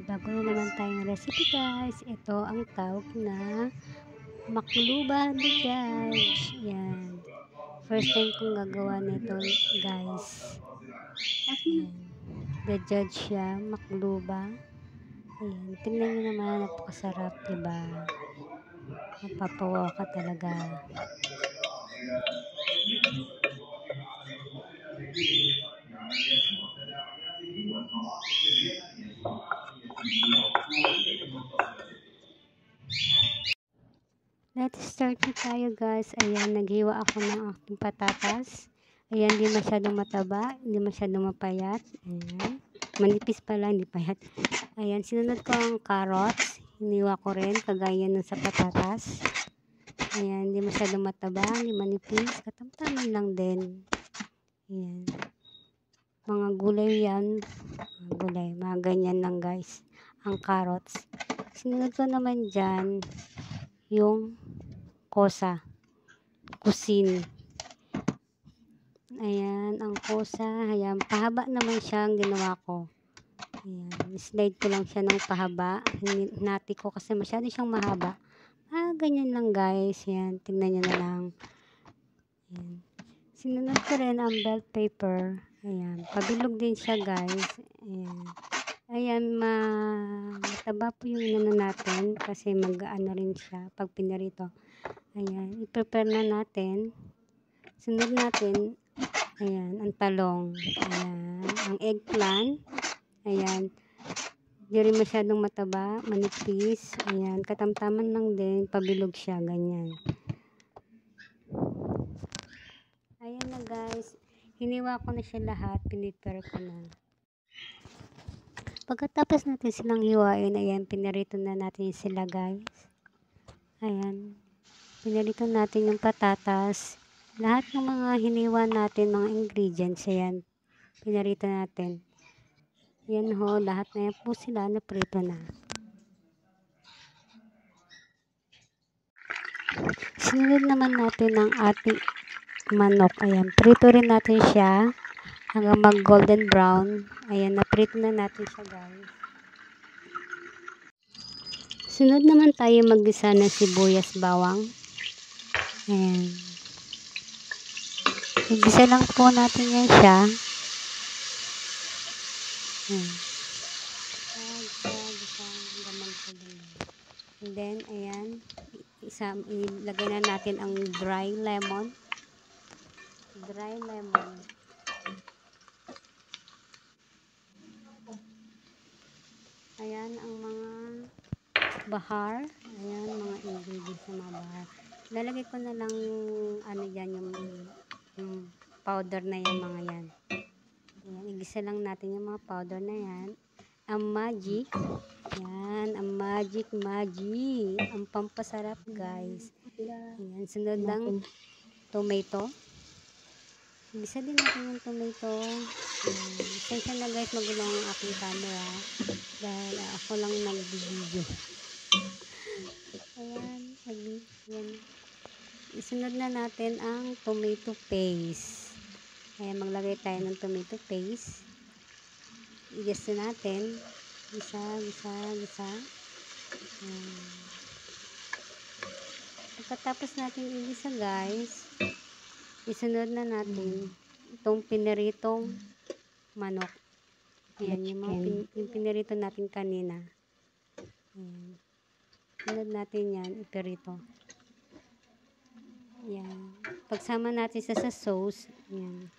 Bago na naman tayong recipe guys. Ito ang tawag na makluba the judge. Yan. First time kong gagawa nito guys. Ayan. The judge siya, makluba. Ayan. Tingnan nyo naman, napakasarap, diba? Mapapawaw ka talaga. Let's start na tayo guys. Ayan, naghiwa ako ng aking patatas. Ayan, hindi masyadong mataba, hindi masyadong mapayat. Ayan, manipis pala, hindi payat. Ayan, sinunod ko ang carrots. Hiniwa ko rin, kagaya nun sa patatas. Ayan, hindi masyadong mataba, hindi manipis. Katamtaman lang din. Ayan. Mga gulay yan. Mga gulay, mga ganyan lang guys. Ang carrots. Sinunod ko naman dyan yung kosa, kusin. Ayan, ang kosa. Ayan, pahaba naman siya ang ginawa ko. Ayan, slide ko lang siya ng pahaba. Hinati ko kasi masyado siyang mahaba. Ganyan lang guys. Ayan, tignan nyo na lang. Ayan. Sinunod ko rin ang bell pepper. Ayan, pabilog din siya guys. Ayan. Ayan, mataba po yung inano natin kasi mag-ano rin siya pag pinarito. Ayan, i-prepare na natin. Sunod natin, ayan, ang talong. Ayan, ang eggplant. Ayan, di rin masyadong mataba, manipis. Ayan, katamtaman lang din, pabilog siya, ganyan. Ayan na guys, hiniwa ko na siya lahat, pinipare ko na. Pagkatapos natin silang hiwain, ayan, pinarito na natin sila guys. Ayan, pinarito natin yung patatas. Lahat ng mga hiniwa natin, mga ingredients, ayan, pinarito natin. Yan ho, lahat na yan po sila na prito na. Sinunod naman natin ang ating manok. Ayan, prito rin natin siya hanggang mag golden brown. Ayan, naprito na natin siya guys. Sunod naman tayo maggisa ng sibuyas bawang. Ayan. Igisa lang po natin yan siya. Ayan. And then, ayan. Ilagay na natin ang dry lemon. Dry lemon. Ayan ang mga bahar. Ayan, mga ingredients ng mga bahar. Lalagay ko na lang yung ano dyan, yung powder na yan, mga yan. Ayan, igisa lang natin yung mga powder na yan. Ang magic. Ayan, ang magic. Ang pampasarap guys. Ayan, sunod lang tomato. Igisa din natin yung tomato. Sensya na guys, magulo ang aking camera. Dahil ako lang nag-video. Ayan, yan. Isunod na natin ang tomato paste. Ayan, maglagay tayo ng tomato paste. Igisa natin. Gisa. Pagkatapos natin igisa guys, isunod na natin itong pinaritong manok. Ayan, yung pinirito natin kanina. Ayan. Sunod natin yan, ipirito. Ayan. Pagsama natin sa sauce. Ayan.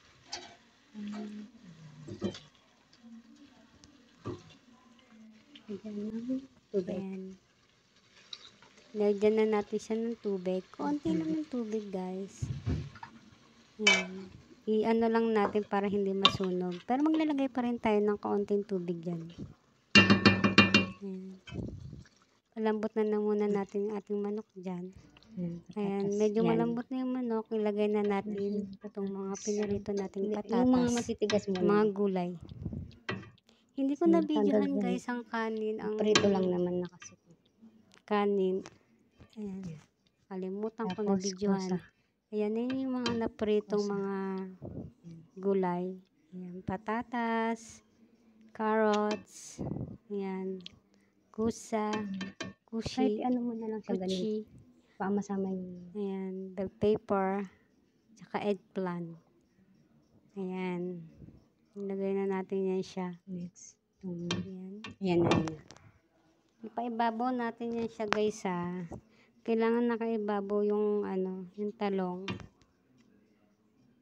Ayan. Lagyan na natin siya ng tubig. Konti lang ng tubig guys. Ayan. I-ano lang natin para hindi masunog. Pero maglalagay pa rin tayo ng kaunting tubig dyan. Ayan. Malambot na muna natin yung ating manok dyan. Ayan, medyo malambot na yung manok. Ilagay na natin itong mga pinirito nating patatas. Yung mga matitigas mo. Mga gulay. Hindi ko na videohan guys ang kanin. Ang prito lang naman na kasi. Kanin. Ayan. Kalimutan ko na videohan. Ayan, yung mga napritong mga gulay. Ayan, patatas, carrots. Ayan. kusa, Kahit kushi, ano mo na lang siya ganito. kuchi, Pamasama yung ayan, bell pepper, tsaka eggplant. Ayan. Ilagay na natin yan siya. next. Ayan. Ayan na. Ipaibabaw natin yan siya guys ha. Kailangan nakaibabaw yung ano, yung talong.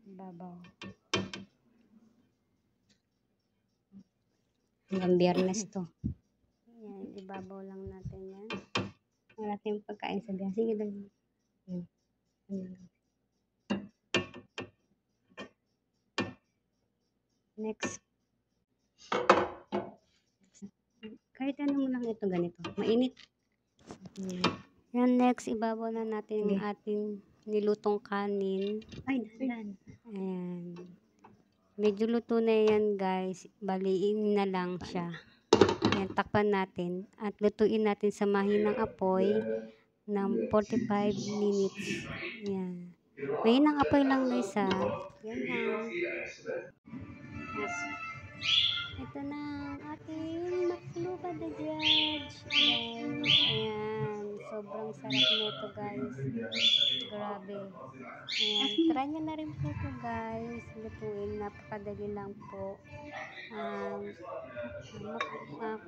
Ibabaw. Hanggang Biyernes to. Ayan, ibabaw lang natin yan. Wala tayong pagkain sa biyan. Sige lang. Next. Kahit ano mo lang ito ganito. Mainit. Yan, next, ibabaw na natin yung ating nilutong kanin. Ay, dahan. Ayan. Medyo luto na yan guys. Baliin na lang siya. Ayan, takpan natin. At lutuin natin sa mahinang apoy ng 45 minutes. Ayan. Mahinang apoy lang guys ha. Yan na. Ito na ang ating makluba the judge. Guys, ayan. Sobrang sarap nito guys. Grabe. Ayan. Try nyo na rin po ito guys. Lutuin. Napakadali lang po.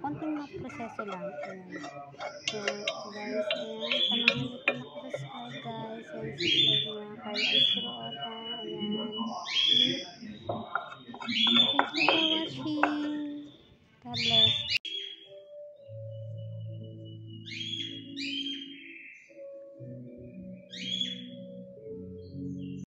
Konting proseso lang. Ayan. So, guys, ayan. Sa mga hindi pa nakasubscribe guys. Ayan, subscribe na kay Astro Ota. Ayan.